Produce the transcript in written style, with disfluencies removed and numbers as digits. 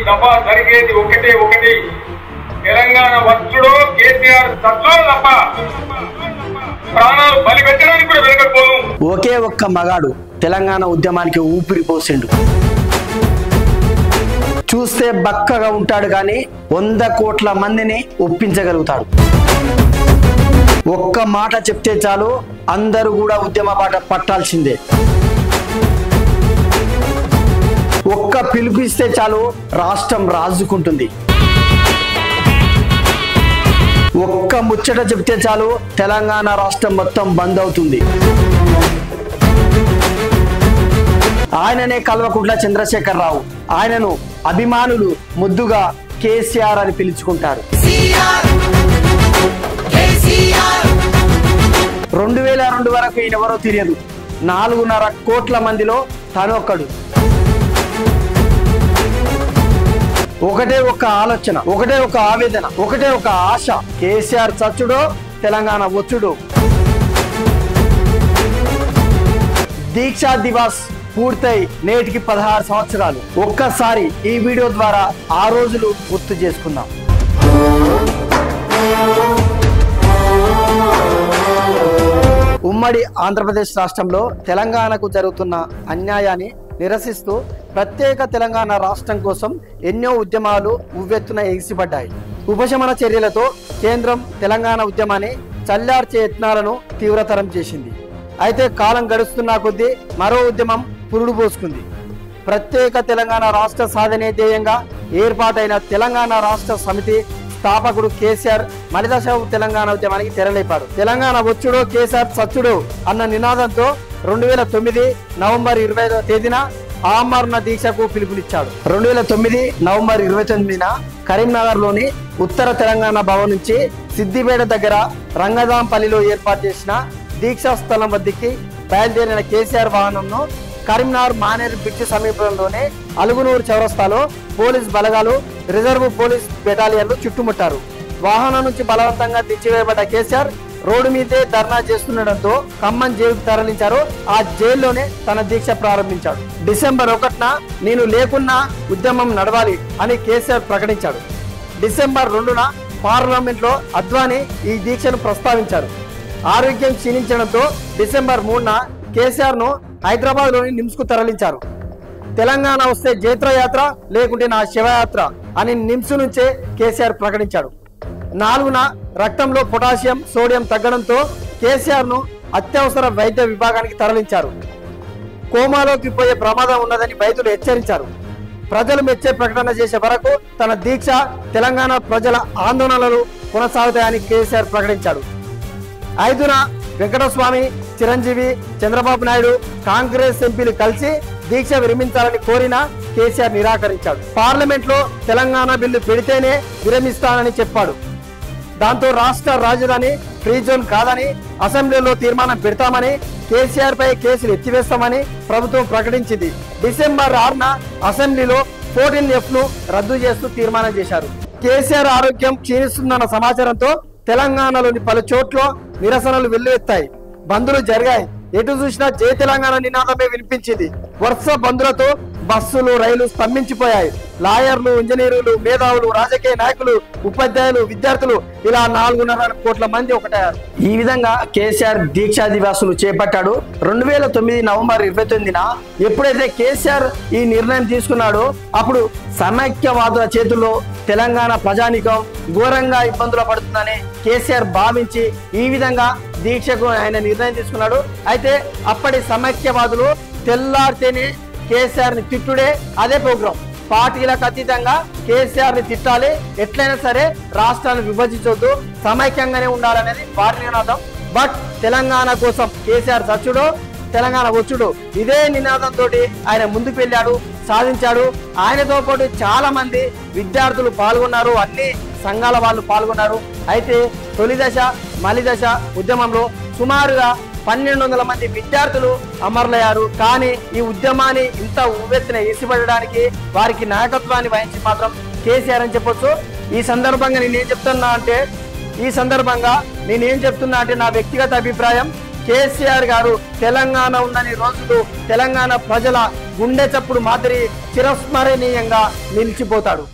దఫా జరిగేది ఒకటి తెలంగాణ వచ్చుడో కేసీఆర్ సత్తుడో తప్ప ప్రాణాలు బలి పెట్టడానికి కూడా వెనకపోను. ఒకే ఒక్క మగాడు తెలంగాణ ఉద్యమానికి ఊపిరి పోసిండు. చూస్తే బక్కగా ఉంటాడు కానీ 100 కోట్ల మందిని ఒప్పించగలుగుతాడు. ఒక్క మాట చెప్తే చాలు అందరూ కూడా ఉద్యమ బాట పట్టాల్సిందే. ఒక్క పిలుపిస్తే చాలు రాష్ట్రం రాజుకుంటుంది. ఒక్క ముచ్చట చెప్తే చాలు తెలంగాణ రాష్ట్రం మొత్తం బంద్ అవుతుంది. ఆయననే కల్వకుంట్ల చంద్రశేఖరరావు. ఆయనను అభిమానులు ముద్దుగా కేసీఆర్ అని పిలుచుకుంటారు. 2002 వరకు ఈయనెవరో తెలియదు. 4.5 కోట్ల మందిలో తనొక్కడు. ఒకటే ఒక ఆలోచన, ఒకటే ఒక ఆవేదన, ఒకటే ఒక ఆశ. కేసీఆర్ చచ్చుడో తెలంగాణ వచ్చుడో. దీక్షా దివాస్ పూర్తయి నేటికి 16 సంవత్సరాలు. ఒక్కసారి ఈ వీడియో ద్వారా ఆ రోజులు గుర్తు చేసుకుందాం. ఉమ్మడి ఆంధ్రప్రదేశ్ రాష్ట్రంలో తెలంగాణకు జరుగుతున్న అన్యాయాన్ని నిరసిస్తూ ప్రత్యేక తెలంగాణ రాష్ట్రం కోసం ఎన్నో ఉద్యమాలు ఉవ్వెత్తున ఎగిసిపడ్డాయి. ఉపశమన చర్యలతో కేంద్రం తెలంగాణ ఉద్యమాన్ని చల్లార్చే యత్నాలను తీవ్రతరం చేసింది. అయితే కాలం గడుస్తున్న కొద్దీ మరో ఉద్యమం పురుడు పోసుకుంది. ప్రత్యేక తెలంగాణ రాష్ట్ర సాధనే ధ్యేయంగా ఏర్పాటైన తెలంగాణ రాష్ట్ర సమితి స్థాపకుడు కేసీఆర్ మలిదశ తెలంగాణ ఉద్యమానికి తెరలేపాడు. తెలంగాణ వచ్చుడో కేసీఆర్ చచ్చుడో అన్న నినాదంతో 2009 నవంబర్ 25వ తేదీన ఆమరణ దీక్షకు పిలుపునిచ్చాడు. 2009 నవంబర్ 29న కరీంనగర్లోని ఉత్తర తెలంగాణ భవన్ నుంచి సిద్దిపేట దగ్గర రంగదాంపల్లిలో ఏర్పాటు చేసిన దీక్షా స్థలం వద్దకి బయలుదేరిన కేసీఆర్ వాహనంను కరీంనగర్ మానేరు బ్రిడ్జి సమీపంలోనే అలుగునూరు చౌరస్తాలో పోలీస్ బలగాలు, రిజర్వ్ పోలీస్ బెటాలియన్లు చుట్టుముట్టారు. వాహనం నుంచి బలవంతంగా దించివేయబడ్డ కేసీఆర్ రోడ్డు మీదే ధర్నా చేస్తుండటంతో ఖమ్మం జైలుకు తరలించారు. ఆ జైల్లోనే తన దీక్ష ప్రారంభించాడు. డిసెంబర్ 1న నేను లేకున్నా ఉద్యమం నడవాలి అని కేసీఆర్ ప్రకటించాడు. డిసెంబర్ 2న పార్లమెంట్లో అద్వానీ ఈ దీక్షను ప్రస్తావించారు. ఆరోగ్యం క్షీణించడంతో డిసెంబర్ 3న కేసీఆర్ ను హైదరాబాద్ లోని నిమ్స్ కు తరలించారు. తెలంగాణ వస్తే జైత్రయాత్ర లేకుంటే నా శివయాత్ర అని నిమ్స్ నుంచే కేసీఆర్ ప్రకటించాడు. 4న రక్తంలో పొటాషియం, సోడియం తగ్గడంతో కేసీఆర్ ను అత్యవసర వైద్య విభాగానికి తరలించారు. కోమాలోకి పోయే ప్రమాదం ఉన్నదని వైద్యులు హెచ్చరించారు. ప్రజలు మెచ్చే ప్రకటన చేసే వరకు తన దీక్ష, తెలంగాణ ప్రజల ఆందోళనలు కొనసాగుతాయని కేసీఆర్ ప్రకటించాడు. 5న వెంకటస్వామి, చిరంజీవి, చంద్రబాబు నాయుడు, కాంగ్రెస్ ఎంపీలు కలిసి దీక్ష విరమించాలని కోరినా కేసీఆర్ నిరాకరించాడు. పార్లమెంట్ లో తెలంగాణ బిల్లు పెడితేనే విరమిస్తానని చెప్పాడు. దాంతో రాష్ట్ర రాజధాని ఫ్రీ జోన్ కాదని, అసెంబ్లీలో తీర్మానం పెడతామని, కేసీఆర్ పై కేసులు ఎత్తివేస్తామని ప్రభుత్వం ప్రకటించింది. డిసెంబర్ 6న అసెంబ్లీలో 14F ను రద్దు చేస్తూ తీర్మానం చేశారు. కేసీఆర్ ఆరోగ్యం క్షీణిస్తుందన్న సమాచారంతో తెలంగాణలోని పలు చోట్ల నిరసనలు వెల్లువెత్తాయి. బంద్లు జరిగాయి. ఎటు చూసినా జై తెలంగాణ నినాదమే వినిపించింది. వరుస బంద్లతో బస్సులు, రైలు స్తంభించిపోయాయి. లాయర్లు, ఇంజనీర్లు, మేధావులు, రాజకీయ నాయకులు, ఉపాధ్యాయులు, విద్యార్థులు ఇలా 4.5 కోట్ల మంది ఒకటయ్యారు. ఈ విధంగా కేసీఆర్ దీక్షా దివాసులు చేపట్టాడు. 2009 నవంబర్ 29న ఎప్పుడైతే కేసీఆర్ ఈ నిర్ణయం తీసుకున్నాడో అప్పుడు సమైక్యవాదుల చేతుల్లో తెలంగాణ ప్రజానీకం ఘోరంగా ఇబ్బందులు పడుతుందని కేసీఆర్ భావించి ఈ విధంగా దీక్షకు ఆయన నిర్ణయం తీసుకున్నాడు. అయితే అప్పటి సమైక్యవాదులు తెల్లారితేనే కేసీఆర్ ని తిట్టుడే అదే ప్రోగ్రాం. పార్టీలకు అతీతంగా కేసీఆర్ ని తిట్టాలి, ఎట్లయినా సరే రాష్ట్రాన్ని విభజించొద్దు, సమైక్యంగానే ఉండాలనేది వారి నినాదం. బట్ తెలంగాణ కోసం కేసీఆర్ చచ్చుడో తెలంగాణ వచ్చుడు ఇదే నినాదంతో ఆయన ముందుకు వెళ్ళాడు, సాధించాడు. ఆయనతో పాటు చాలా మంది విద్యార్థులు పాల్గొన్నారు, అన్ని సంఘాల వాళ్ళు పాల్గొన్నారు. అయితే తొలి దశ, మలి దశ ఉద్యమంలో సుమారుగా 1200 మంది విద్యార్థులు అమరులయ్యారు. కానీ ఈ ఉద్యమాన్ని ఇంత ఉవ్వెత్తున ఎసిపడడానికి వారికి నాయకత్వాన్ని వహించి మాత్రం కేసీఆర్ అని చెప్పొచ్చు. ఈ సందర్భంగా నేనేం చెప్తున్నా అంటే నా వ్యక్తిగత అభిప్రాయం, కేసీఆర్ గారు తెలంగాణ ఉన్నన్ని రోజులు తెలంగాణ ప్రజల గుండె చప్పుడు మాదిరి చిరస్మరణీయంగా నిలిచిపోతాడు.